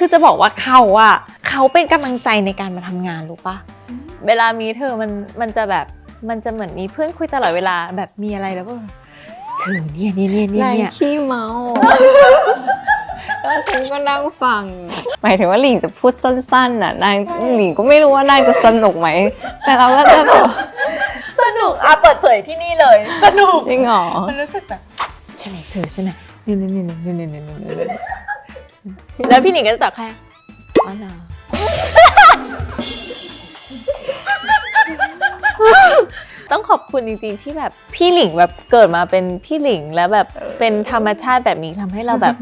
คือจะบอกว่าเขาเป็นกำลังใจในการมาทำงานรู้ปะเวลามีเธอมันจะแบบมันจะเหมือนมีเพื่อนคุยตลอดเวลาแบบมีอะไรแล้วก็เธอเนี่ยนายขี้เมาแล้วฉันก็นั่งฟังหมายถึงว่าหลิงจะพูดสั้นๆน่ะนายหลิงก็ไม่รู้ว่านายจะสนุกไหมแต่เราก็จะสนุกเปิดเผยที่นี่เลยสนุกจริงเหรอมันรู้สึกแบบใช่ไหมเธอใช่ไหมนี่แล้วพี่หนิงก็จะตอบแค่อ๋อเหรอต้องขอบคุณจริงๆที่แบบพี่หลิงแบบเกิดมาเป็นพี่หลิงแล้วแบบเป็นธรรมชาติแบบนี้ทำให้เราแบบ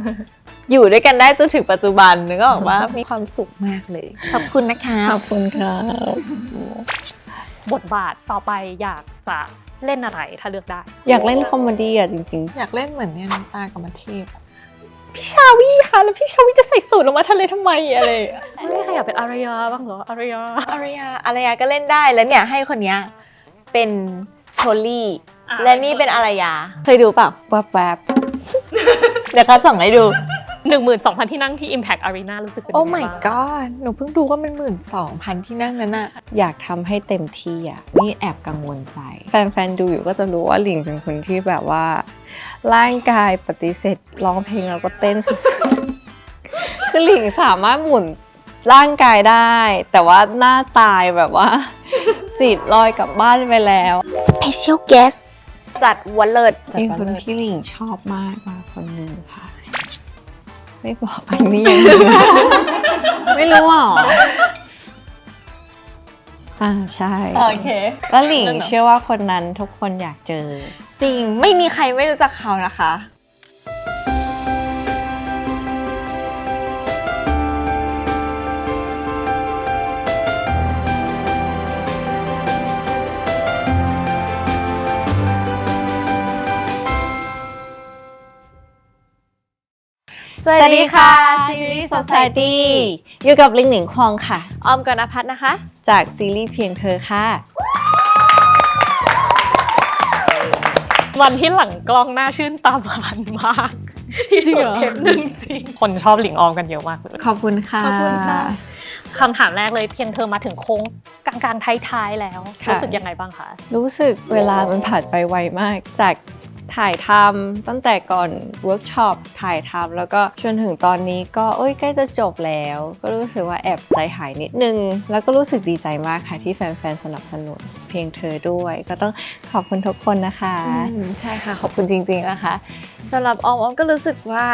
อยู่ด้วยกันได้จนถึงปัจจุบันนึกออกว่ามีความสุขมากเลยขอบคุณนะคะขอบคุณครับบทบาทต่อไปอยากจะเล่นอะไรถ้าเลือกได้อยากเล่นคอมเมดี้อ่ะจริงอยากเล่นเหมือนเนี่ยน้ำตากับมาเทพพี่ชาวี่ค่ะแล้วพี่ชาวี่จะใส่สูทลงมาทะเลทำไมอะไรไม่ใครอยากเป็นอารยาบ้างเหรออารยาก็เล่นได้แล้วเนี่ยให้คนเนี้ยเป็นโชลี่และนี่เป็นอารยาเคยดูเปล่าแวบเดี๋ยวเขาส่งให้ดู 12,000 ที่นั่งที่ Impact Arena รู้สึกเป็นยังไงบ้าง Oh my god หนูเพิ่งดูว่ามัน 12,000 ที่นั่งนั้นน่ะอยากทำให้เต็มที่อ่ะนี่แอบกังวลใจแฟนๆดูอยู่ก็จะรู้ว่าหลิงเป็นคนที่แบบว่าร่างกายปฏิเสธร้องเพลงแล้วก็เต้นสุดๆคือหลิงสามารถหมุนร่างกายได้แต่ว่าหน้าตายแบบว่าจิตลอยกลับบ้านไปแล้ว Special guest จัดวันเลิศมีคนที่หลิงชอบมากคนหนึ่งค่ะไม่บอกอันนี้ยังไม่รู้หรอใช่โอเคแล้วหลิงเชื่อว่าคนนั้นทุกคนอยากเจอจริงไม่มีใครไม่รู้จักเขานะคะสวัสดีค่ะ Series Society อยู่กับลิงหนิงควองค่ะออมกนภัทรนะคะจากซีรีส์เพียงเธอค่ะวันที่หลังกล้องหน้าชื่นตาบานมากที่สุดเทปหนึ่งจริงคนชอบหลิงออมกันเยอะมากเลยขอบคุณค่ะคำถามแรกเลยเพียงเธอมาถึงโค้งกลางๆท้ายๆแล้วรู้สึกยังไงบ้างคะรู้สึกเวลามันผ่านไปไวมากจากถ่ายทำตั้งแต่ก่อนเวิร์กช็อปถ่ายทำแล้วก็จนถึงตอนนี้ก็ใกล้จะจบแล้วก็รู้สึกว่าแอบใจหายนิดนึงแล้วก็รู้สึกดีใจมากค่ะที่แฟนๆสนับสนุนเพียงเธอด้วยก็ต้องขอบคุณทุกคนนะคะใช่ค่ะขอบคุณจริงๆนะคะสำหรับออมก็รู้สึกว่า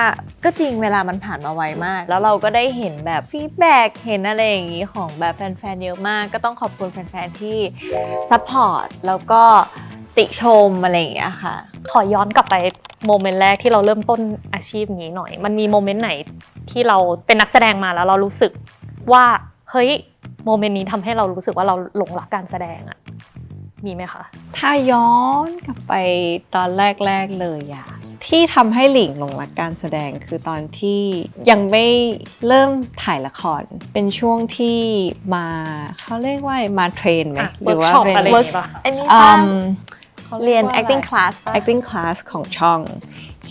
ก็จริงเวลามันผ่านมาไวมากแล้วเราก็ได้เห็นแบบฟีดแบ็กเห็นอะไรอย่างนี้ของแบบแฟนๆเยอะมากก็ต้องขอบคุณแฟนๆที่ซัพพอร์ตแล้วก็ติชมอะไรอย่างเงี้ยค่ะขอย้อนกลับไปโมเมนต์แรกที่เราเริ่มต้นอาชีพนี้หน่อยมันมีโมเมนต์ไหนที่เราเป็นนักแสดงมาแล้วเรารู้สึกว่าเฮ้ยโมเมนต์นี้ทำให้เรารู้สึกว่าเราหลงรักการแสดงอะมีไหมคะถ้าย้อนกลับไปตอนแรกๆเลยอะที่ทำให้หลิงหลงรักการแสดงคือตอนที่ยังไม่เริ่มถ่ายละครเป็นช่วงที่มาเขาเรียกว่ามาเทรนไหมหรือว่าเป็นเวิร์กช็อปอะไรเรียน acting class ของช่อง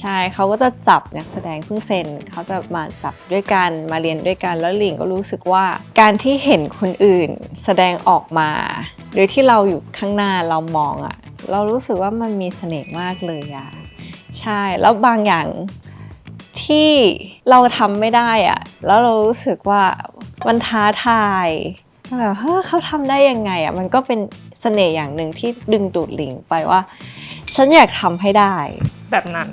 ใช่เขาก็จะจับนักแสดงเพิ่งเซ็นเขาจะมาจับด้วยกันมาเรียนด้วยกันแล้วหลิงก็รู้สึกว่าการที่เห็นคนอื่นแสดงออกมาโดยที่เราอยู่ข้างหน้าเรามองอะเรารู้สึกว่ามันมีเสน่ห์มากเลยอะใช่แล้วบางอย่างที่เราทำไม่ได้อะแล้วเรารู้สึกว่ามันท้าทายแบบเขาทำได้ยังไงอะมันก็เป็นเสน่ห์อย่างหนึ่งที่ดึงดูดหลิงไปว่าฉันอยากทำให้ได้แบบนั้น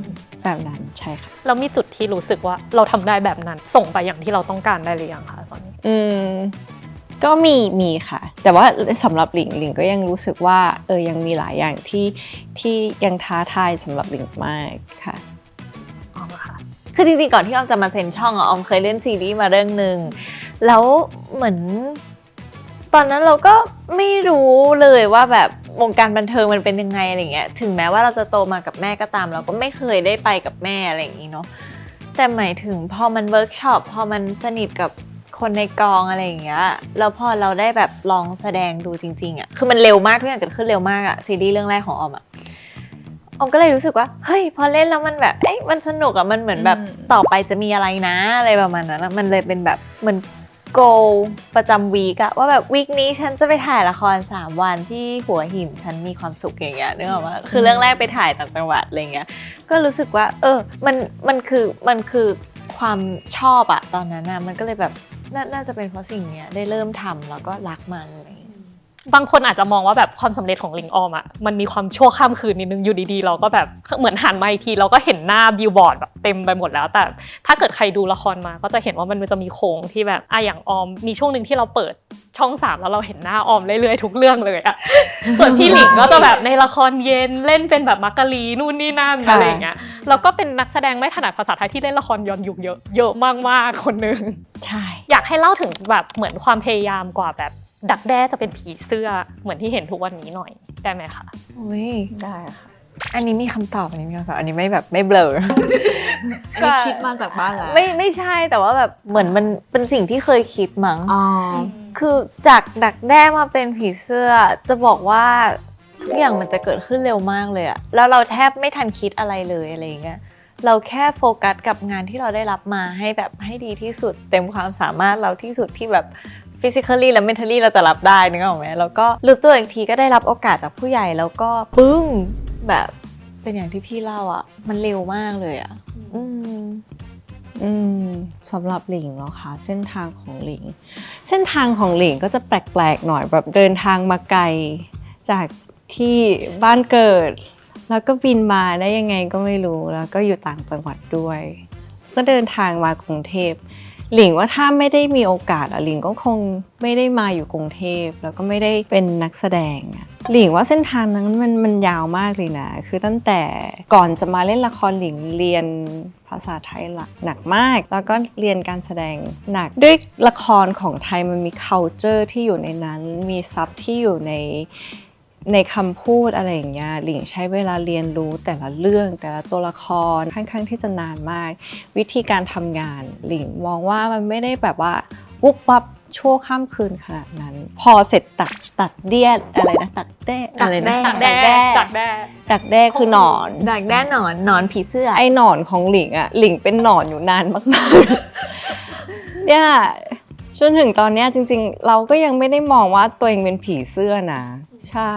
ใช่ค่ะแล้วมีจุดที่รู้สึกว่าเราทำได้แบบนั้นส่งไปอย่างที่เราต้องการได้หรือยังคะตอนนี้ก็มีค่ะแต่ว่าสำหรับหลิงก็ยังรู้สึกว่ายังมีหลายอย่างที่ยังท้าทายสำหรับหลิงมากค่ะอ๋อค่ะคือจริงๆก่อนที่ออมจะมาเซ็นช่องออมเคยเล่นซีรีส์มาเรื่องนึงแล้วเหมือนตอนนั้นเราก็ไม่รู้เลยว่าแบบวงการบันเทิงมันเป็นยังไงอะไรเงี้ยถึงแม้ว่าเราจะโตมากับแม่ก็ตามเราก็ไม่เคยได้ไปกับแม่อะไรอย่างงี้เนาะแต่หมายถึงพอมันเวิร์กช็อปพอมันสนิทกับคนในกองอะไรอย่างเงี้ยแล้วพอเราได้แบบลองแสดงดูจริงๆอ่ะคือมันเร็วมากทุกอย่างเกิดขึ้นเร็วมากอ่ะซีรีส์เรื่องแรกของออมอ่ะ ออมก็เลยรู้สึกว่าเฮ้ยพอเล่นแล้วมันแบบมันสนุกอะมันเหมือนแบบต่อไปจะมีอะไรนะอะไรประมาณนั้นมันเลยเป็นแบบเหมือนโกประจำวีคอะว่าแบบวีคนี้ฉันจะไปถ่ายละคร3 วันที่หัวหินฉันมีความสุขอย่างเงี้ยนึกออกปะคือเรื่องแรกไปถ่ายต่างจังหวัดอะไรเงี้ยก็รู้สึกว่ามันคือความชอบอะตอนนั้นอะมันก็เลยแบบน่าจะเป็นเพราะสิ่งเนี้ยได้เริ่มทำแล้วก็รักมันอะไรเงี้ย บางคนอาจจะมองว่าแบบความสำเร็จของหลิงออมอ่ะมันมีความชั่วข้ามคืนนิดนึงอยู่ดีๆเราก็แบบเหมือนหันมาอีกทีเราก็เห็นหน้าบิลบอร์ดแบบเต็มไปหมดแล้วแต่ถ้าเกิดใครดูละครมาก็จะเห็นว่ามันจะมีโค้งที่แบบอย่างออมมีช่วงหนึ่งที่เราเปิดช่อง3แล้วเราเห็นหน้าออมเรื่อยๆทุกเรื่องเลยอะ ส่วนพี่หลิงก็จะแบบในละครเย็นเล่นเป็นแบบมักกะลีนู่นนี่นั่นอะไรอย่างเงี้ยแล้วก็เป็นนักแสดงไม่ถนัดภาษาไทยที่เล่นละครย้อนยุคเยอะมากๆคนนึง ใช่ อยากให้เล่าถึงแบบเหมือนความพยายามกว่าแบบดักแด้จะเป็นผีเสื้อเหมือนที่เห็นทุกวันนี้หน่อยได้ไหมคะ อุ้ย ได้ค่ะ อันนี้มีคำตอบอันนี้มีคำตอบอันนี้ไม่แบบไม่เบลอ อันนี้คิดมาจากบ้านแล้ว ไม่ใช่แต่ว่าแบบเหมือนมันเป็นสิ่งที่เคยคิดมั้ง อ๋อ คือจากดักแด้มาเป็นผีเสื้อจะบอกว่าทุกอย่างมันจะเกิดขึ้นเร็วมากเลยอะแล้วเราแทบไม่ทันคิดอะไรเลยอะไรอย่างเงี้ยเราแค่โฟกัสกับงานที่เราได้รับมาให้แบบให้ดีที่สุดเต็มความสามารถเราที่สุดที่แบบ physically และ mentally เราจะรับได้นึกออกไหมแล้วก็รู้ตัวอีกทีก็ได้รับโอกาสจากผู้ใหญ่แล้วก็ปึ้งแบบเป็นอย่างที่พี่เล่าอะมันเร็วมากเลยอะสำหรับหลิงเนาะค่ะเส้นทางของหลิงก็จะแปลกๆหน่อยแบบเดินทางมาไกลจากที่บ้านเกิดแล้วก็บินมาได้ยังไงก็ไม่รู้แล้วก็อยู่ต่างจังหวัดด้วยก็เดินทางมากรุงเทพหลิงว่าถ้าไม่ได้มีโอกาสหลิงก็คงไม่ได้มาอยู่กรุงเทพแล้วก็ไม่ได้เป็นนักแสดงหลิงว่าเส้นทางนั้นมันยาวมากเลยนะคือตั้งแต่ก่อนจะมาเล่นละครหลิงเรียนภาษาไทยหนักมากแล้วก็เรียนการแสดงหนักด้วยละครของไทยมันมี culture ที่อยู่ในนั้นมีซับที่อยู่ในคำพูดอะไรอย่างเงี้ยหลิงใช้เวลาเรียนรู้แต่ละเรื่องแต่ละตัวละครค่อนข้างที่จะนานมากวิธีการทำงานหลิงมองว่ามันไม่ได้แบบว่าวุบวับชั่วข้ามคืนขนาดนั้นพอเสร็จตัดเดี้ยอะไรนะตัดแด้อะไรนะ ดักแด้คือหนอน ดักแด้หนอนผีเสื้อ ไอ้หนอนของหลิงหลิงเป็นหนอนอยู่นานมากๆ เนี่ยจนถึงตอนนี้จริงๆเราก็ยังไม่ได้มองว่าตัวเองเป็นผีเสื้อนะใช่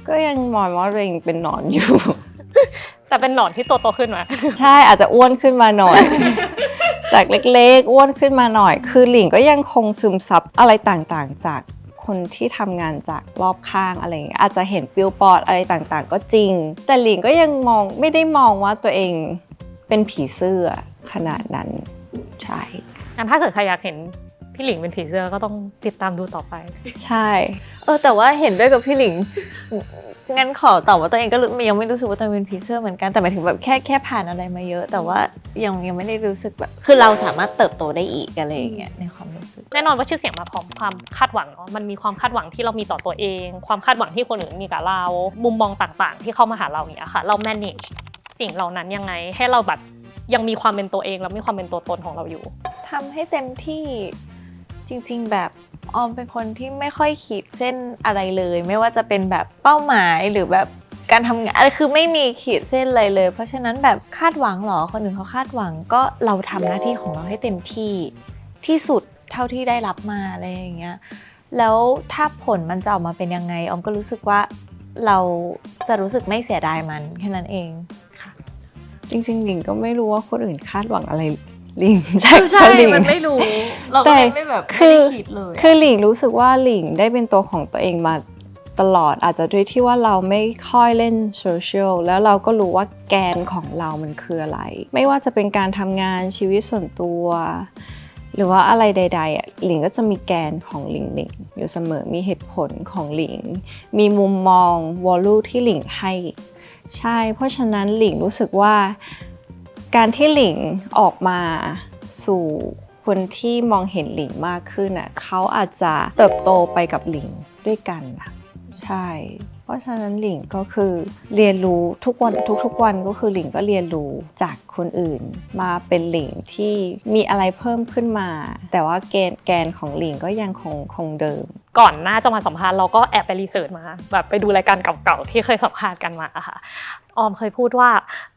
ก็ยังมองว่าตัวเองเป็นหนอนอยู่ แต่เป็นหนอนที่โตขึ้นมา ใช่อาจจะอ้วนขึ้นมาหน่อย จากเล็กๆอ้วนขึ้นมาหน่อยคือหลิงก็ยังคงซึมซับอะไรต่างๆจากคนที่ทำงานจากรอบข้างอะไรอย่างเงี้ยอาจจะเห็นบิลบอร์ดอะไรต่างๆก็จริงแต่หลิงก็ยังไม่ได้มองว่าตัวเองเป็นผีเสื้อขนาดนั้นใช่ งั้นถ้าเกิดใครอยากเห็นพี่หลิงเป็นผีเสื้อก็ต้องติดตามดูต่อไป ใช่ แต่ว่าเห็นด้วยกับพี่หลิงงั้นขอตอบว่าตัวเองก็ยังไม่รู้สึกว่าตัวเองเป็นผีเสื้อเหมือนกันแต่หมายถึงแบบแค่ผ่านอะไรมาเยอะ แต่ว่ายังไม่ได้รู้สึกแบบคือเราสามารถเติบโตได้อีกอะไรอย่างเงี้ยในความรู้สึก แน่นอนว่าชื่อเสียงมาพร้อมความคาดหวังเนาะมันมีความคาดหวังที่เรามีต่อตัวเอง ความคาดหวังที่คนอื่นมีกับเรา มุมมองต่างๆ ที่เข้ามาหาเราอย่างเงี้ยค่ะเรา manage สิ่งเหล่านั้นยังไงให้เราแบบยังมีความเป็นตัวเองแล้วมีความเป็นตัวตนของเราอยู่ ทำให้เต็มที่จริงๆแบบออมเป็นคนที่ไม่ค่อยขีดเส้นอะไรเลยไม่ว่าจะเป็นแบบเป้าหมายหรือแบบการทำงานอะไรคือไม่มีขีดเส้นอะไรเลยเพราะฉะนั้นแบบคาดหวังหรอคนอื่นเขาคาดหวังก็เราทำหน้าที่ของเราให้เต็มที่ที่สุดเท่าที่ได้รับมาอะไรอย่างเงี้ยแล้วถ้าผลมันจะออกมาเป็นยังไงออมก็รู้สึกว่าเราจะรู้สึกไม่เสียดายมันแค่นั้นเองค่ะ จริงๆหลิงก็ไม่รู้ว่าคนอื่นคาดหวังอะไรหลิงจากหลิง มันไม่รู้เราก็เลยไม่แบบไม่ได้คิดเลยคือหลิงรู้สึกว่าหลิงได้เป็นตัวของตัวเองมาตลอดอาจจะด้วยที่ว่าเราไม่ค่อยเล่นโซเชียลแล้วเราก็รู้ว่าแกนของเรามันคืออะไรไม่ว่าจะเป็นการทำงานชีวิตส่วนตัวหรือว่าอะไรใดๆหลิงก็จะมีแกนของหลิงอยู่เสมอมีเหตุผลของหลิงมีมุมมองวอลลุ่มที่หลิงให้ใช่เพราะฉะนั้นหลิงรู้สึกว่าการที่หลิงออกมาสู่คนที่มองเห็นหลิงมากขึ้นเขาอาจจะเติบโตไปกับหลิงด้วยกันใช่เพราะฉะนั้นหลิงก็คือเรียนรู้ทุกวันก็คือหลิงก็เรียนรู้จากคนอื่นมาเป็นหลิงที่มีอะไรเพิ่มขึ้นมาแต่ว่าแกนของหลิงก็ยังคงเดิม ก่อนหน้าจะมาสัมภาษณ์เราก็แอบไปรีเสิร์ชมาแบบไปดูรายการเก่าๆที่เคยสัมภาษณ์กันมาอะค่ะออมเคยพูดว่า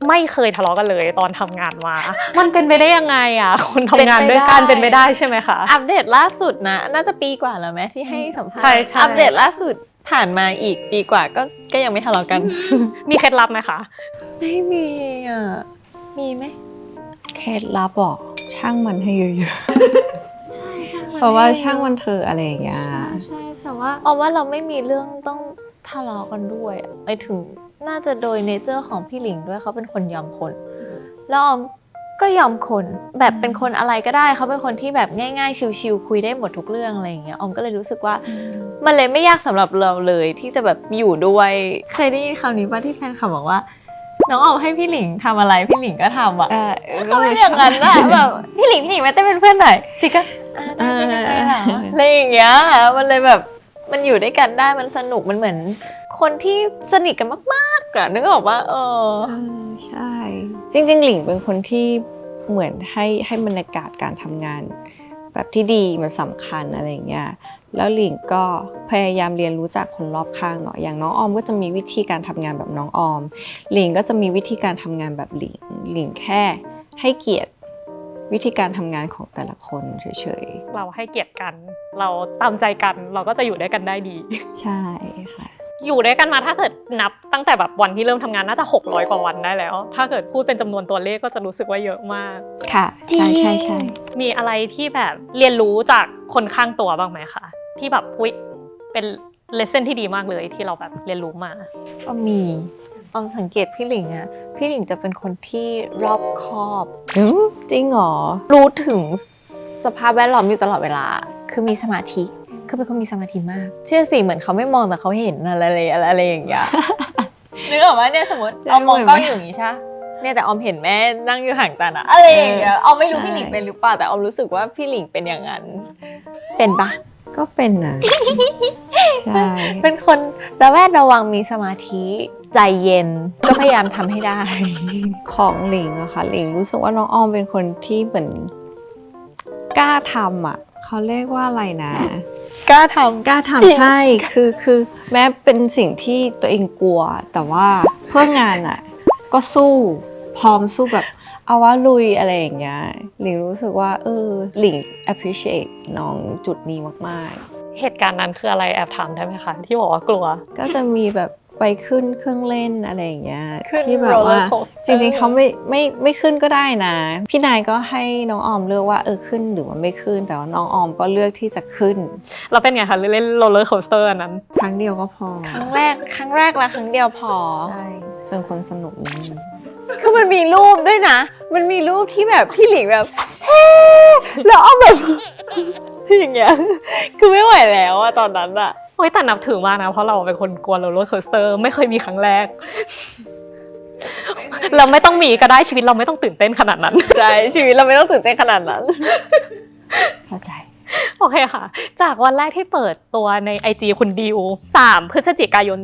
ไม่เคยทะเลาะกันเลยตอนทำงานมา มันเป็นไปได้ยังไงอะคนทำงานด้วยกันเป็นไปได้ใช่ไหมคะ อัปเดตล่าสุดนะน่าจะปีกว่าแล้วไหมที่ให้สัมภาษณ์ ใช่ๆ อัปเดตล่าสุดผ่านมาอีกปีกว่าก็ยังไม่ทะเลาะกัน มีเคล็ดลับไหมคะ ไม่มีอ่ะมีไหม เคล็ดลับบอกช่างมันให้เยอะ ใช่ช่าง ๆ มัน เพราะว่าช่างมันเถอะอะไรอย่างเงี้ย ใช่แต่ว่าออมว่าเราไม่มีเรื่องต้องทะเลาะกันด้วยอะไปถึงน่าจะโดยเนเจอร์ของพี่หลิงด้วยเขาเป็นคนยอมคนแล้วออมก็ยอมคนแบบเป็นคนอะไรก็ได้เขาเป็นคนที่แบบง่ายๆชิวๆคุยได้หมดทุกเรื่องอะไรอย่างเงี้ยออมก็เลยรู้สึกว่ามันเลยไม่ยากสำหรับเราเลยที่จะแบบอยู่ด้วยเคยได้ยินคำนี้ป่ะที่แฟนคลับบอกว่าน้องออมให้พี่หลิงทำอะไรพี่หลิงก็ทำอ่ะก็เป็นอย่างนั้นอะแบบพี่หลิงมาเต้นเป็นเพื่อนหน่อยจิก็ได้เหรออะไรอย่างเงี้ยมันเลยแบบมันอยู่ด้วยกันได้มันสนุกมันเหมือนคนที่สนิทกันมากๆอะนึกออกว่าใช่ จริงๆหลิงเป็นคนที่เหมือนให้บรรยากาศการทำงานแบบที่ดีมันสำคัญอะไรอย่างเงี้ยแล้วหลิงก็พยายามเรียนรู้จากคนรอบข้างเนาะอย่างน้องออมก็จะมีวิธีการทำงานแบบน้องออมหลิงก็จะมีวิธีการทำงานแบบหลิงแค่ให้เกียรติวิธีการทำงานของแต่ละคนเฉยๆ เราให้เกียรติกันเราตามใจกันเราก็จะอยู่ด้วยกันได้ดี ใช่ค่ะ อยู่ด้วยกันมาถ้าเกิดนับตั้งแต่แบบวันที่เริ่มทำงานน่าจะ600กว่าวันได้แล้ว ถ้าเกิดพูดเป็นจำนวนตัวเลขก็จะรู้สึกว่าเยอะมาก ค่ะใช่ใช่ใช่ มีอะไรที่แบบเรียนรู้จากคนข้างตัวบ้างไหมคะที่แบบอุ๊ยเป็นเลสเซ่นที่ดีมากเลยที่เราแบบเรียนรู้มา ก็มีออมสังเกตพี่หลิงอะพี่หลิงจะเป็นคนที่รอบคอบ จริงเหรอ รู้ถึงสภาพแวดล้อมอยู่ตลอดเวลาคือมีสมาธิคือเป็นคนมีสมาธิมากเชื่อสิเหมือนเขาไม่มองแต่เขาเห็นอะไรอย่างเงี้ย นึกออกไหมเนี่ยสมมติออมมองกล้องอยู่อย่างงี้ใช่เนี่ยแต่ออมเห็นแม่นั่งอยู่ห่างตานะอะไรอย่างเงี้ยออมไม่รู้พี่หลิงเป็นหรือเปล่าแต่ออมรู้สึกว่าพี่หลิงเป็นอย่างนั้นเป็นปะ ก็เป็นนะ ใช่ เป็นคนระแวดระวังมีสมาธิใจเย็นก็พยายามทำให้ได้ ของหลิงอะค่ะหลิงรู้สึกว่าน้องออมเป็นคนที่เหมือนกล้าทำอะเขาเรียกว่าอะไรนะ กล้าท กล้า จริง ทำใช่คือแม้เป็นสิ่งที่ตัวเองกลัว แต่ว่าเพื่องานอะก็สู้พร้อมสู้แบบเอาว่าลุยอะไรอย่างเงี้ยหลิงรู้สึกว่าหลิง appreciate น้องจุดนี้มากๆ เหตุการณ์นั้นคืออะไรแอบถามได้ไหมคะที่บอกว่ากลัว ก็จะมีแบบไปขึ้นเครื่องเล่นอะไรอย่างเงี้ย ขึ้น ที่แบบว่า roller coaster จริงๆเขาไม่ขึ้นก็ได้นะพี่นายก็ให้น้องออมเลือกว่าขึ้นหรือว่าไม่ขึ้นแต่ว่าน้องออมก็เลือกที่จะขึ้น เราเป็นไงคะเล่นโรลเลอร์โคสเตอร์อันนั้น ครั้งเดียวก็พอ ครั้งแรกและครั้งเดียวพอ ใช่ส่วนคนสนุกนี้ คือมันมีรูปด้วยนะ มันมีรูปที่แบบพี่หลิงแบบเฮ้แล้วเอาแบบ อย่างเงี้ย คือไม่ไหวแล้วอะตอนนั้นอะ โอ้ยแต่นับถือมากนะเพราะเราเป็นคนกลัวโรลเลอร์โคสเตอร์ไม่เคยมีครั้งแรก เราไม่ต้องมีก็ได้ชีวิตเราไม่ต้องตื่นเต้นขนาดนั้น ใจชีวิตเราไม่ต้องตื่นเต้นขนาดนั้น เข้าใจ โอเคค่ะ จากวันแรกที่เปิดตัวใน IG คุณดิว3 พฤศจิกายน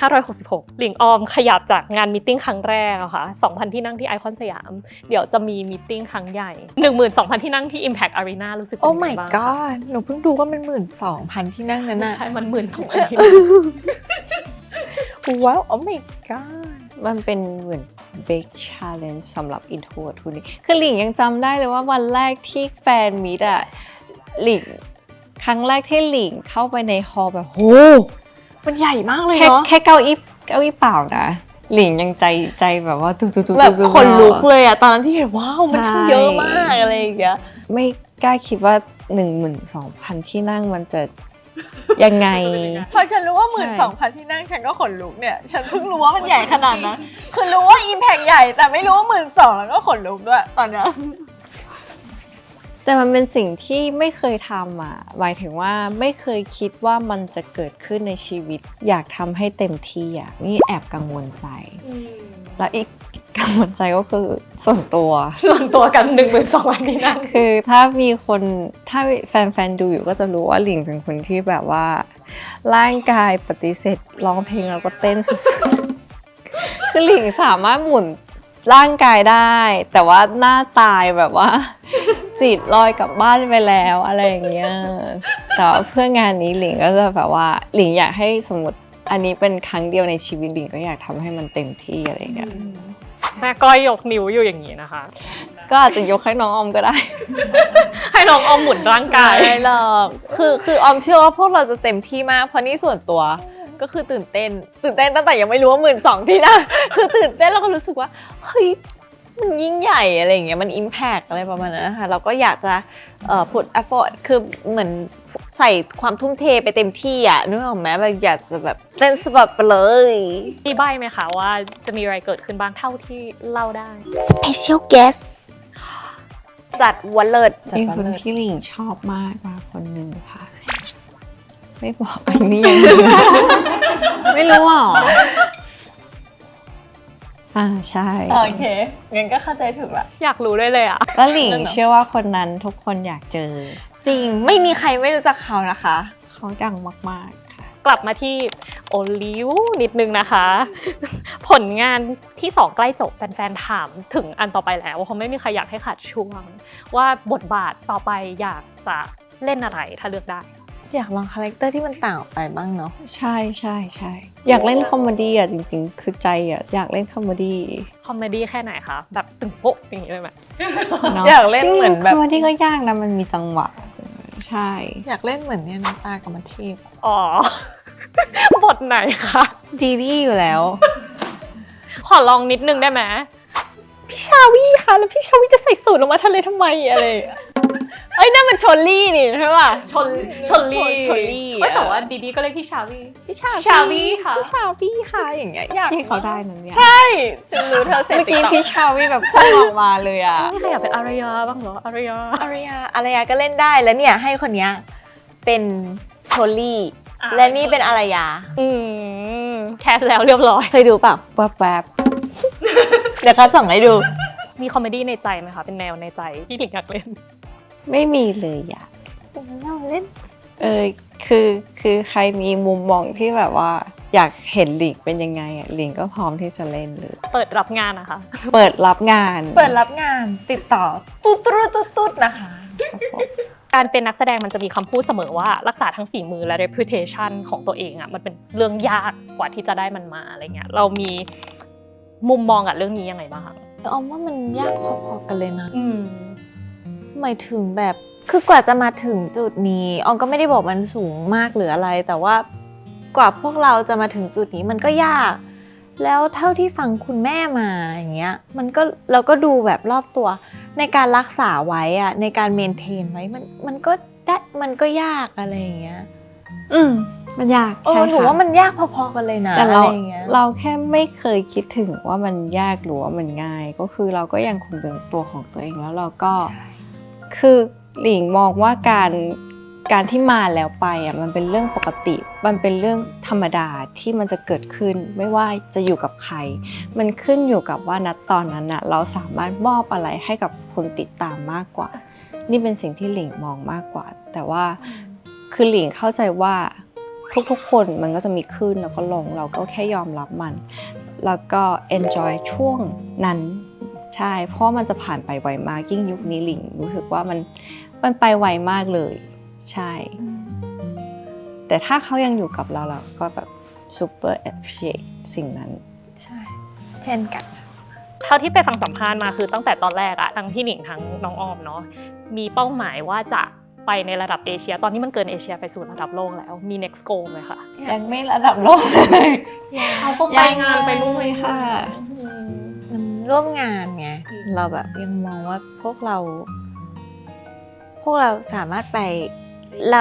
2566 หลิงออมขยับจากงานมีตติ้งครั้งแรกอะค่ะ 2,000 ที่นั่งที่ไอคอนสยาม เดี๋ยวจะมีมีตติ้งครั้งใหญ่ 12,000 ที่นั่งที่ Impact Arena รู้สึกเป็น โอ้ ยังไง my บ้าง god หนูเพิ่งดูว่ามัน 12,000 ที่นั่งนั้นน่ะ ใช่มัน 12,000 ที่นั่ง ว้าว โอ้ my god มันเป็นเหมือน big challenge สำหรับ introvert ทุกนี้คือหลิงยังจำได้เลยว่าวันแรกที่แฟนมิตอะหลิงครั้งแรกที่หลิงเข้าไปในฮอลล์แบบโห มันใหญ่มากเลย แค่ เนาะ แค่เก้าอี้เปล่านะหลิงยังใจแบบว่าตุ๊บๆๆๆ แบบขนลุกเลยอะตอนนั้นที่เห็นว้าวมันช่างเยอะมากอะไรอย่างเงี้ย ไม่กล้าคิดว่า 12,000 ที่นั่งมันจะยังไง พอฉันรู้ว่า ใช่ 12,000 ที่นั่งฉันก็ขนลุกเนี่ย ฉันเพิ่งรู้ว่ามันใหญ่ขนาดนั้น คือรู้ว่า Impact ใหญ่แต่ไม่รู้ว่า 12,000 แล้วก็ขนลุกด้วยตอนเนี้ย แต่มันเป็นสิ่งที่ไม่เคยทำอ่ะหมายถึงว่าไม่เคยคิดว่ามันจะเกิดขึ้นในชีวิต อยากทำให้เต็มที่อ่ะนี่แอบกังวลใจ แล้วอีกกังวลใจก็คือส่วนตัว ส่วนตัวกัน 12,000 ที่นั่ง คือถ้ามีคนถ้าแฟนๆดูอยู่ก็จะรู้ว่าหลิงเป็นคนที่แบบว่า ร่างกายปฏิเสธร้องเพลงแล้วก็เต้นสุดๆ คือหลิงสามารถหมุนร่างกายได้ แต่ว่าหน้าตายแบบว่า จิตลอยกลับบ้านไปแล้วอะไรอย่างเงี้ย แต่ว่าเพื่องานนี้หลิงก็จะแบบว่าหลิงอยากให้สมมติอันนี้เป็นครั้งเดียวในชีวิตหลิงก็อยากทำให้มันเต็มที่อะไรอย่างเงี้ย แม่ก้อยยกนิ้วอยู่อย่างนี้นะคะ ก็อาจจะยกให้น้องออมก็ได้ ให้น้องออมหมุนร่างกาย ไม่หรอกคือออมเชื่อว่าพวกเราจะเต็มที่มากเพราะนี่ส่วนตัวก็คือตื่นเต้นตั้งแต่ยังไม่รู้ว่า12,000ที่นะ คือตื่นเต้นแล้วก็รู้สึกว่าเฮ้ยมันยิ่งใหญ่อะไรอย่างเงี้ยมัน impact อะไรประมาณนั้นนะคะเราก็อยากจะput effort คือเหมือนใส่ความทุ่มเทไปเต็มที่อะนึกออกไหมแบบอยากจะแบบเต้นสะบัดไปเลย มีใบไหมคะว่าจะมีอะไรเกิดขึ้นบ้างเท่าที่เล่าได้ special guest จัดวันเลิศ มีคนที่หลิงชอบมากคนหนึ่งค่ะ ไม่บอกอันนี้ยัง ไม่รู้หรอใช่ โอเคงั้นก็เข้าใจถูกละ อยากรู้ด้วยเลยอ่ะ ก็หลิงเชื่อว่าคนนั้นทุกคนอยากเจอ จริงไม่มีใครไม่รู้จักเขานะคะ เขาดังมากๆค่ะ กลับมาที่โอลิวนิดนึงนะคะ ผลงานที่ 2 ใกล้จบแฟนๆถามถึงอันต่อไปแล้วเพราะไม่มีใครอยากให้ขาดช่วง ว่าบทบาทต่อไปอยากจะเล่นอะไรถ้าเลือกได้ อยากลองคาแรคเตอร์ที่มันต่างออกไปบ้างเนาะ ใช่อยากเล่นคอมเมดี้อ่ะจริงๆ คือใจอ่ะอยากเล่นคอมเมดี้ คอมเมดี้แค่ไหนคะ แบบตึงโป๊ะอย่างนี้เลยไหม เนาะ อยากเล่นเหมือนแบบ คอมเมดี้ก็ยากนะมันมีจังหวะใช่ อยากเล่นเหมือนเนี่ยน้ำตากับมันเทพ อ๋อ บทไหนคะ ดีดีอยู่แล้ว ขอลองนิดนึงได้ไหม พี่ชาวีค่ะแล้วพี่ชาวีจะใส่สูทลงมาทะเลทำไมอะไรเอ้ยนั่นมันชลลี่นี่ใช่ป่ะ ชนลี่ ชลลี่ เอ้ยแต่ว่าดีดีก็เรียกพี่ชาวี พี่ชา ชาวีค่ะ พี่ชาวีค่ะอย่างเงี้ยอยาก ที่เขาได้นั่นเนี่ย ใช่ฉันรู้เธอเสร็จ เมื่อกี้ TikTok พี่ชาวิแบบพุ่งออกมาเลยอ่ะ ไม่ใครอยากเป็นอารยาบ้างเหรออารยา อารยาก็เล่นได้แล้วเนี่ยให้คนเนี้ยเป็นชลลี่ และนี่เป็นอารยา แคสแล้วเรียบร้อย เคยดูเปล่า แวบ เดี๋ยวเขาส่งให้ดู มีคอมเมดี้ในใจไหมคะ เป็นแนวในใจที่หลิงอยากเล่น ๆไม่มีเลยอ่ะ เราเล่น คือใครมีมุมมองที่แบบว่าอยากเห็นหลิงเป็นยังไงอ่ะหลิงก็พร้อมที่จะเล่นเลย เปิดรับงานนะคะ เปิดรับงาน เปิดรับงานติดต่อตุ๊ดนะคะ ครับผม การเป็นนักแสดงมันจะมีคำพูดเสมอว่ารักษาทั้งฝีมือและ reputation ของตัวเองอ่ะมันเป็นเรื่องยากกว่าที่จะได้มันมาอะไรเงี้ยเรามีมุมมองกับเรื่องนี้ยังไงบ้างคะ แต่ออมว่ามันยากพอๆกันเลยนะ อืม หมายถึงแบบคือกว่าจะมาถึงจุดนี้ออมก็ไม่ได้บอกมันสูงมากหรืออะไร แต่ว่ากว่าพวกเราจะมาถึงจุดนี้มันก็ยาก แล้วเท่าที่ฟังคุณแม่มาอย่างเงี้ยเราก็ดูแบบรอบตัวในการรักษาไว้อะในการเมนเทนไว้มันก็ได้มันก็ยากอะไรอย่างเงี้ย มันยาก หนู ใช่ค่ะ ว่ามันยากพอๆกันเลยนะ แต่ อะไรอย่างเงี้ย เราแค่ไม่เคยคิดถึงว่ามันยากหรือว่ามันง่าย ก็คือเราก็ยังคงเป็นตัวของตัวเองแล้วเราก็คือหลิงมองว่าการที่มาแล้วไปอ่ะมันเป็นเรื่องปกติ มันเป็นเรื่องธรรมดาที่มันจะเกิดขึ้นไม่ว่าจะอยู่กับใคร มันขึ้นอยู่กับว่าณตอนนั้นน่ะเราสามารถมอบอะไรให้กับคนติดตามมากกว่า นี่เป็นสิ่งที่หลิงมองมากกว่า แต่ว่าคือหลิงเข้าใจว่าทุกๆคนมันก็จะมีขึ้นแล้วก็ลงเราก็แค่ยอมรับมัน แล้วก็ enjoy ช่วงนั้นใช่เพราะมันจะผ่านไปไวมากยิ่งยุคนี้หลิงรู้สึกว่ามันไปไวมากเลยใช่แต่ถ้าเขายังอยู่กับเราก็แบบ super appreciate สิ่งนั้น ใช่เช่นกัน เท่าที่ไปฟังสัมภาษณ์มาคือตั้งแต่ตอนแรกอะทั้งพี่หนิงทั้งน้องออมเนาะมีเป้าหมายว่าจะไปในระดับเอเชียตอนนี้มันเกินเอเชียไปสู่ระดับโลกแล้วมี next goal ไหมคะ ยังไม่ระดับโลกเลย เอาก็ไปงานไปนู่น เลยค่ะ มันร่วมงานไงเราแบบยังมองว่าพวกเราสามารถไป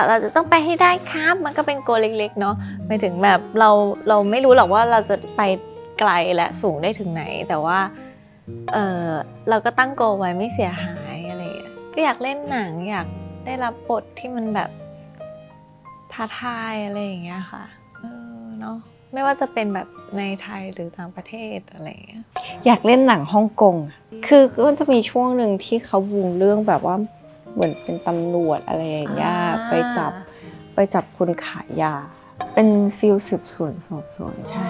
เราจะต้องไปให้ได้ครับมันก็เป็นโกเล็กๆเนาะหมายถึงแบบเราไม่รู้หรอกว่าเราจะไปไกลและสูงได้ถึงไหน แต่ว่าเราก็ตั้งโกไว้ไม่เสียหายอะไรอย่างเงี้ยก็อยากเล่นหนังอยากได้รับบทที่มันแบบท้าทายอะไรอย่างเงี้ยค่ะเนาะไม่ว่าจะเป็นแบบในไทยหรือต่างประเทศอะไรอย่างเงี้ย อยากเล่นหนังฮ่องกงคือก็จะมีช่วงหนึ่งที่เขาบูมเรื่องแบบว่าเหมือนเป็นตำรวจอะไรอย่างเงี้ยไปจับคนขายยาเป็นฟิลสืบสวนสอบสวนใช่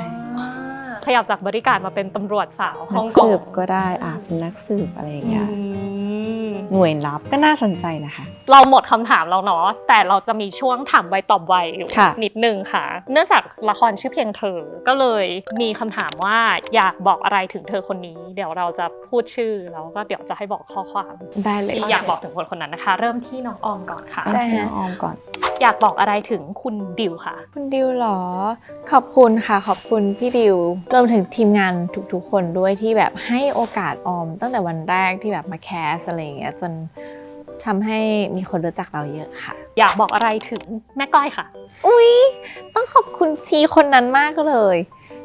ขยับจากบริการมาเป็นตำรวจสาวฮ่ นั อง ก กง สืบก็ได้เป็นนักสืบอะไรอย่างเงี้ย ม หน่วยลับก็น่าสนใจนะคะ เราหมดคำถามแล้วเนาะแต่เราจะมีช่วงถามไวตอบไวอยู่ ค่ะ นิดนึงค่ะ เนื่องจากละครชื่อเพียงเธอก็เลยมีคำถามว่าอยากบอกอะไรถึงเธอคนนี้ เดี๋ยวเราจะพูดชื่อแล้วก็เดี๋ยวจะให้บอกข้อความ ได้เลย ที่อยากบอกถึงคนคนนั้นนะคะ เริ่มที่น้องออมก่อนค่ะ ได้ให้น้องออมก่อน อยากบอกอะไรถึงคุณดิวค่ะ คุณดิวเหรอขอบคุณค่ะขอบคุณพี่ดิวรวมถึงทีมงานทุกๆคนด้วยที่แบบให้โอกาสออมตั้งแต่วันแรกที่แบบมาแคสอะไรอย่างเงี้ยจนทำให้มีคนรู้จักเราเยอะค่ะ อยากบอกอะไรถึงแม่ก้อยค่ะ อุ๊ยต้องขอบคุณชีคนนั้นมากเลย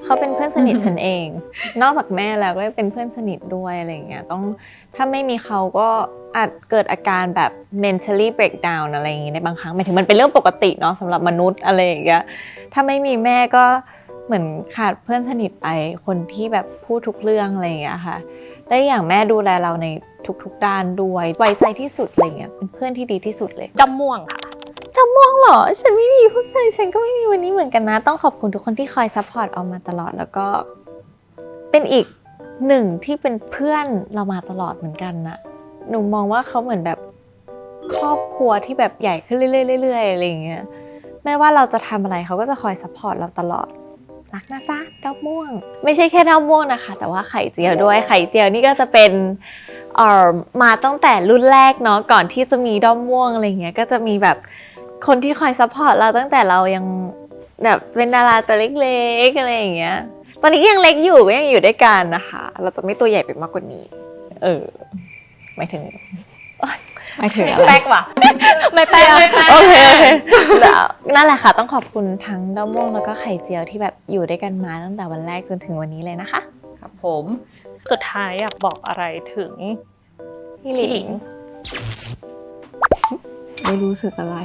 เขาเป็นเพื่อนสนิทฉันเอง นอกจากแม่แล้วก็เป็นเพื่อนสนิทด้วยอะไรอย่างเงี้ยต้องถ้าไม่มีเขาก็อาจเกิดอาการแบบ mentally breakdown อะไรอย่างเงี้ยในบางครั้งหมายถึงมันเป็นเรื่องปกติเนาะสำหรับมนุษย์อะไรอย่างเงี้ยถ้าไม่มีแม่ก็เหมือนขาดเพื่อนสนิทไปคนที่แบบพูดทุกเรื่องอะไรอย่างเงี้ยค่ะและอย่างแม่ดูแลเราในทุกๆด้านด้วยไว้ใจที่สุดอะไรเงี้ยเป็นเพื่อนที่ดีที่สุดเลย ดำม่วงค่ะ จำม่วงเหรอ ฉันไม่มีพวกเธอฉันก็ไม่มีวันนี้เหมือนกันนะ ต้องขอบคุณทุกคนที่คอยซัพพอร์ตออมมาตลอด แล้วก็เป็นอีกหนึ่งที่เป็นเพื่อนเรามาตลอดเหมือนกันนะหนูมองว่าเขาเหมือนแบบครอบครัวที่แบบใหญ่ขึ้นเรื่อยๆอะไรอย่างเงี้ยไม่ว่าเราจะทำอะไรเขาก็จะคอยซัพพอร์ตเราตลอดรักนะจ๊ะดาวม่วง ไม่ใช่แค่ดาวม่วงนะคะ แต่ว่าไข่เจียวด้วยไข่เจียวนี่ก็จะเป็นมาตั้งแต่รุ่นแรกเนาะก่อนที่จะมีด้อมม่วงอะไรเงี้ยก็จะมีแบบคนที่คอยซัพพอร์ตเราตั้งแต่เรายังแบบเป็นดาราตัวเล็กๆอะไรอย่างเงี้ยตอนนี้ยังเล็กอยู่ก็ยังอยู่ด้วยกันนะคะเราจะไม่ตัวใหญ่ไปมากกว่านี้หมายถึง หมายถึงอะไร แป๊กว่ะ ไม่แป้งไม่แป้ง โอเคแล้วนั่นแหละค่ะต้องขอบคุณทั้งด้อมม่วงแล้วก็ไข่เจียวที่แบบอยู่ด้วยกันมาตั้งแต่วันแรกจนถึงวันนี้เลยนะคะ ครับผม สุดท้ายอยากบอกอะไรถึงพี่หลิง ไม่รู้สึกอะไร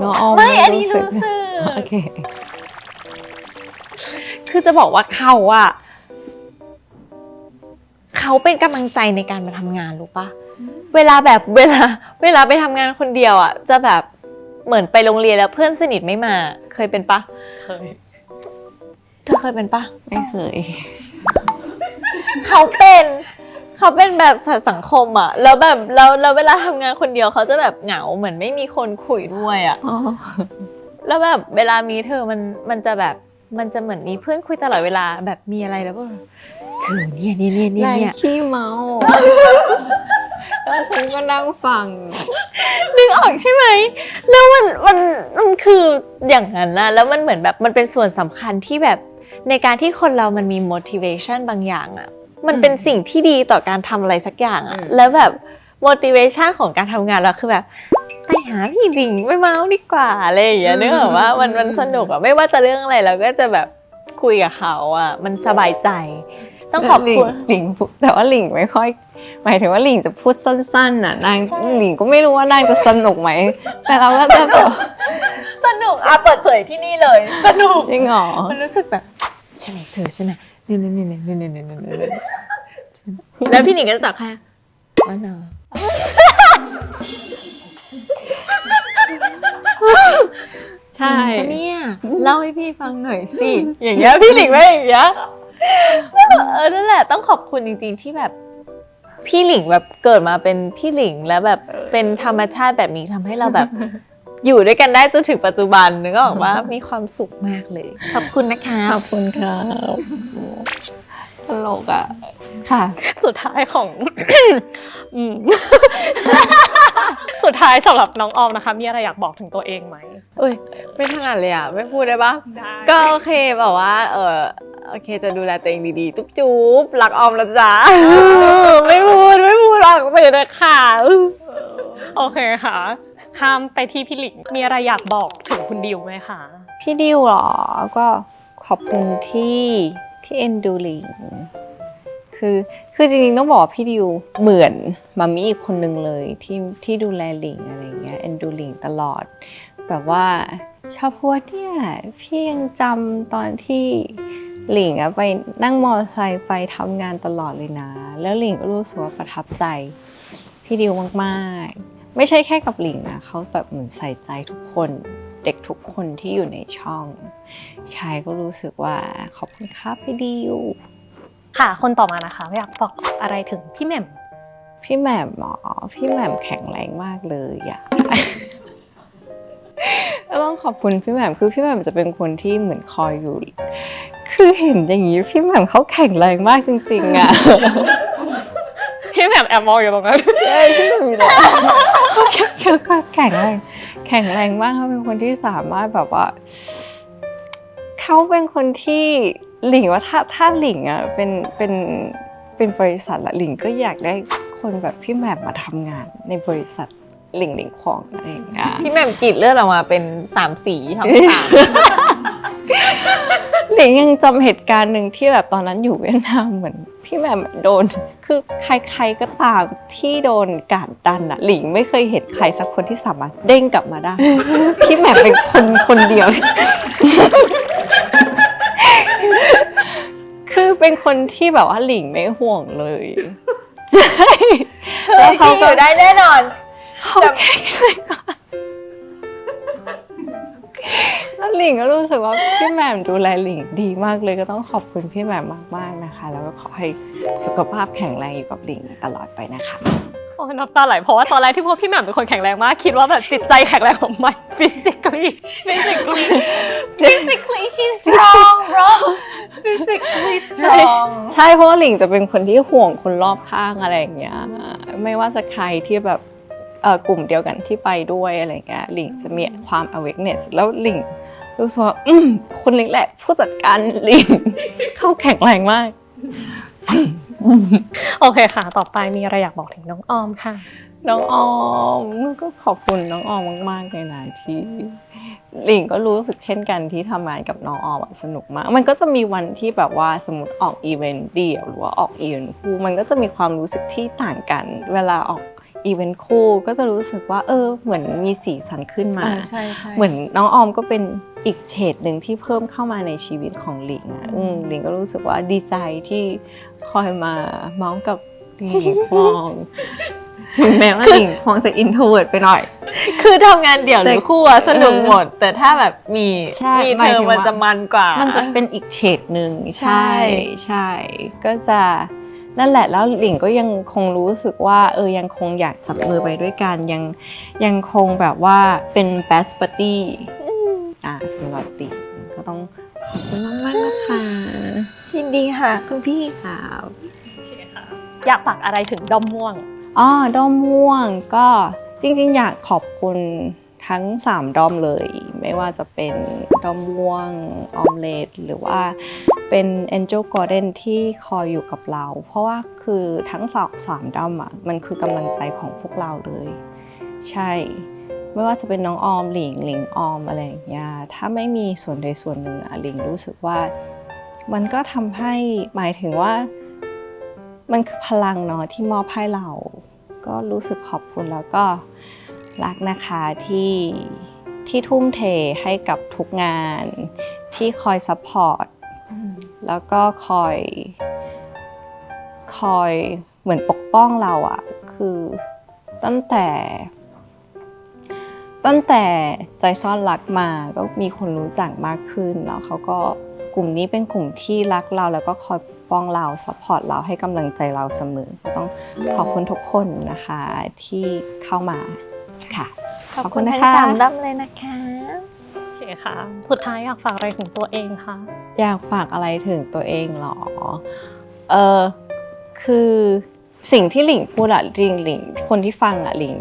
น้องออม ไม่อันนี้รู้ นะ สึก โอเค คือจะบอกว่าเขาเป็นกำลังใจในการมาทำงานรู้ปะเวลาไปทำงานคนเดียวอ่ะจะแบบเหมือนไปโรงเรียนแล้วเพื่อนสนิทไม่มาเคยเป็นปะ เคย เธอเคยเป็นปะ ไม่เคย เขาเป็นแบบสังคมอ่ะแล้วแบบแล้วเวลาทำงานคนเดียวเขาจะแบบเหงาเหมือนไม่มีคนคุยด้วยอ่ะ อ๋อ แล้วแบบเวลามีเธอมันจะแบบมันจะเหมือนมีเพื่อนคุยตลอดเวลาแบบมีอะไรแล้วก็เธอเนี่ย นายขี้เมาแล้วฉันก็นั่งฟัง นึกออกใช่ไหมแล้วมันคืออย่างนั้นนะแล้วมันเหมือนแบบมันเป็นส่วนสำคัญที่แบบในการที่คนเรามันมี motivation บางอย่างอ่ะมันเป็นสิ่งที่ดีต่อการทำอะไรสักอย่างอ่ะแล้วแบบ motivation ของการทำงานเราคือแบบไปหาพี่หลิงไปเมาดีกว่าอะไรอย่างเงี้ยนึกออกว่ามันสนุกอ่ะไม่ว่าจะเรื่องอะไรเราก็จะแบบคุยกับเขาอ่ะมันสบายใจต้องขอบคุณ หลิงแต่ว่าหลิงไม่ค่อยหมายถึงว่าหลิงจะพูดสั้นๆน่ะนางหลิงก็ไม่รู้ว่านางจะสนุกไหมแต่เราก็จะแบบ สนุกเปิดเผยที่นี่เลยสนุก จริงเหรอ มันรู้สึกแบบใช่ไหมเธอใช่ไหมนี่แล้วพี่หนิงก็จะตอบแค่อ๋อเนอะใช่ จริงปะเนี่ยเล่าให้พี่ฟังหน่อยสิอย่างเงี้ยพี่หนิงว่าอย่างเงี้ยนั่นแหละต้องขอบคุณจริงๆที่แบบพี่หลิงแบบเกิดมาเป็นพี่หลิงแล้วแบบเป็นธรรมชาติแบบนี้ทำให้เราแบบ อยู่ด้วยกันได้จนถึงปัจจุบันนึกออกว่ามีความสุขมากเลยขอบคุณนะคะ ขอบคุณครับตลกอ่ะค่ะ สุดท้ายของ สุดท้ายสำหรับน้องออมนะคะ มีอะไรอยากบอกถึงตัวเองไหม เอ้ยไม่ถนัดเลยอ่ะไม่พูดได้ปะ ได้ ก็โอเคแบบว่าโอเคจะดูแลตัวเองดีๆจุ๊บๆรักออมแล้วจ้าไม่พูดหรอกตื่นเลยค่ะ โอเคค่ะ ข้ามไปที่พี่หลิง มีอะไรอยากบอกถึงคุณดิวไหมคะ พี่ดิวเหรอ ก็ขอบคุณที่เอ็นดูหลิงคือจริงๆต้องบอกว่าพี่ดิวเหมือนมัมมี่อีกคนนึงเลยที่ดูแลหลิงอะไรเงี้ยเอ็นดูหลิงตลอดแบบว่าชอบพูดเนี่ยพี่ยังจำตอนที่หลิงอะไปนั่งมอเตอร์ไซค์ไปทำงานตลอดเลยนะแล้วหลิงก็รู้สึกว่าประทับใจพี่ดิวมากๆไม่ใช่แค่กับหลิงนะเขาแบบเหมือนใส่ใจทุกคนเด็กทุกคนที่อยู่ในช่องชายก็รู้สึกว่าขอบคุณครับพี่ดิว ค่ะ คนต่อมานะคะอยากบอกอะไรถึงพี่แหม่ม พี่แหม่มพี่แหม่มแข็งแรงมากเลยอะ แล้วต้องขอบคุณพี่แหม่มคือพี่แหม่มจะเป็นคนที่เหมือนคอยอยู่ คือเห็นอย่างนี้พี่แหม่มเขาแข็งแรงมากจริงๆอะ พี่แบบแอบมองอยู่ตรงนั้น ใช่พี่แหม่มอยู่แล้วเขาแข็งแรงมากเขาเป็นคนที่สามารถแบบว่าเขาเป็นคนที่หลิงว่าถ้าหลิงอะเป็นบริษัทละหลิงก็อยากได้คนแบบพี่แหม่มมาทำงานในบริษัทหลิงควองอะไรอย่างเงี้ย พี่แหม่มกรีดเลือดออกมาเป็น3 สีทั้งสาม หลิงยังจำเหตุการณ์หนึ่งที่แบบตอนนั้นอยู่เวียดนามเหมือนพี่แหม่มโดนคือใครๆก็ตามที่โดนกาดดันอะหลิงไม่เคยเห็นใครสักคนที่สามารถเด้งกลับมาได้ พี่แหม่มเป็นคนเดียว คือเป็นคนที่แบบว่าหลิงไม่ห่วงเลยใช่แล้วเขา อ ก็ ยู่ได้แน่นอน เขาแข็งแรงมากแล้วหลิงก็รู้สึกว่าพี่แหม่มดูแลหลิงดีมากเลยก็ต้องขอบคุณพี่แหม่มมากๆนะคะ แล้วก็ขอให้สุขภาพแข็งแรงอยู่กับหลิงตลอดไปนะคะ โอ้ยน้ำตาไหลเพราะว่าตอนแรกที่พูดพี่แหม่มเป็นคนแข็งแรงมากคิดว่าแบบจิตใจแข็งแรงของไม่ physically she's strong bro physically strong ใช่เพราะว่าหลิงจะเป็นคนที่ห่วงคนรอบข้างอะไรอย่างเงี้ยไม่ว่าจะใครที่แบบกลุ่มเดียวกันที่ไปด้วยอะไรเงี้ยหลิงจะมีความ awareness แล้วหลิงรู้สึกว่าคนนี้แหละผู้จัดการหลิง เขาแข็งแรงมาก โอเคค่ะ ต่อไปมีอะไรอยากบอกถึงน้องออมค่ะ น้องออมก็ขอบคุณน้องออมมากๆเลยนะที่หลิงก็รู้สึกเช่นกันที่ทำงานกับน้องออมสนุกมากมันก็จะมีวันที่แบบว่าสมมติออกอีเวนต์เดี่ยวหรือว่าออกอีเวนต์คู่มันก็จะมีความรู้สึกที่ต่างกันเวลาออกอีเวนต์คู่ก็จะรู้สึกว่าเหมือนมีสีสันขึ้นมา ใช่เหมือนน้องออมก็เป็นอีกเฉดหนึ่งที่เพิ่มเข้ามาในชีวิตของหลิงหลิงก็รู้สึกว่าดีใจที่คอยมาเมาส์กับหลิงควองถึงแม้ว่าหลิงควองจะอินโทรเวิร์ตไปหน่อย คือทำงานเดี่ยวหรือคู่อะสนุกหมด แต่ถ้าแบบมี ใช่ เธ หมาย อ ถึง มัน ว่า จะมันกว่า มันจะเป็นอีกเฉดหนึ่ง ใช่ ใช่ก็จะนั่นแหละแล้วหลิงก็ยังคงรู้สึกว่ายังคงอยากจับมือไปด้วยกันยังคงแบบว่าเป็น best buddy สำหรับหลิงก็ต้องขอบคุณมากๆนะคะ ยินดีค่ะ คุณพี่ ค่ะ อยากฝากอะไรถึงด้อมม่วง ด้อมม่วงก็จริงๆอยากขอบคุณทั้ง3ด้อมเลยไม่ว่าจะเป็นด้อมม่วงออมเลดหรือว่าเป็น Angel Garden ที่คอยอยู่กับเราเพราะว่าคือทั้ง3ด้อมอ่ะมันคือกำลังใจของพวกเราเลยใช่ไม่ว่าจะเป็นน้องออมหลิงออมอะไรอย่างเงี้ยถ้าไม่มีส่วนใดส่วนหนึ่งหลิงรู้สึกว่ามันก็ทำให้หมายถึงว่ามันคือพลังเนาะที่มอบให้เราก็รู้สึกขอบคุณแล้วก็รักนะคะที่ทุ่มเทให้กับทุกงานที่คอยซัพพอร์ตแล้วก็คอยเหมือนปกป้องเราอ่ะคือตั้งแต่ใจซ่อนรักมาก็มีคนรู้จักมากขึ้นแล้วเขาก็กลุ่มนี้เป็นกลุ่มที่รักเราแล้วก็คอยปกป้องเราซัพพอร์ตเราให้กำลังใจเราเสมอก็ต้องขอบคุณทุกคนนะคะที่เข้ามาค่ะ ขอบคุณทั้ง3ด้อมเลยนะคะ โอเคค่ะ สุดท้ายอยากฝากอะไรถึงตัวเองคะ อยากฝากอะไรถึงตัวเองเหรอคือสิ่งที่หลิงพูดอะหลิงคนที่ฟังอะหลิง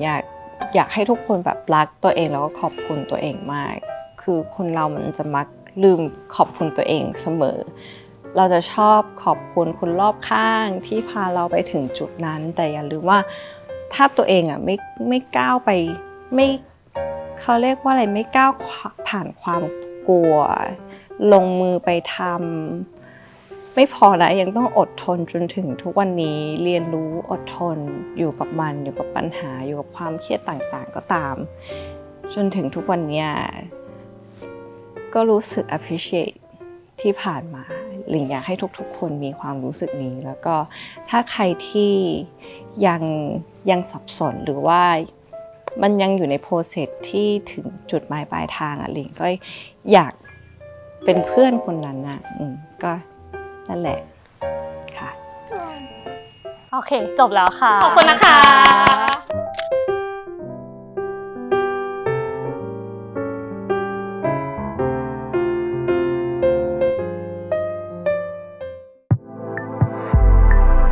อยากให้ทุกคนแบบรักตัวเองแล้วก็ขอบคุณตัวเองมากคือคนเรามันจะมักลืมขอบคุณตัวเองเสมอเราจะชอบขอบคุณคนรอบข้างที่พาเราไปถึงจุดนั้นแต่อย่าลืมว่าถ้าตัวเองอะไม่ก้าวไปไม่เขาเรียกว่าอะไรไม่ก้าวผ่านความกลัวลงมือไปทำไม่พอนะยังต้องอดทนจนถึงทุกวันนี้เรียนรู้อดทนอยู่กับมันอยู่กับปัญหาอยู่กับความเครียดต่างๆก็ตามจนถึงทุกวันนี้ก็รู้สึก appreciate ที่ผ่านมาหลิงอยากให้ทุกๆคนมีความรู้สึกนี้แล้วก็ถ้าใครที่ยังสับสนหรือว่ามันยังอยู่ในโปรเซสที่ถึงจุดหมายปลายทางหลิงก็อยากเป็นเพื่อนคนนั้นก็นั่นแหละค่ะ โอเค จบแล้วค่ะ ขอบคุณนะคะ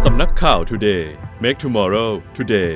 สำนักข่าว Today Make Tomorrow Today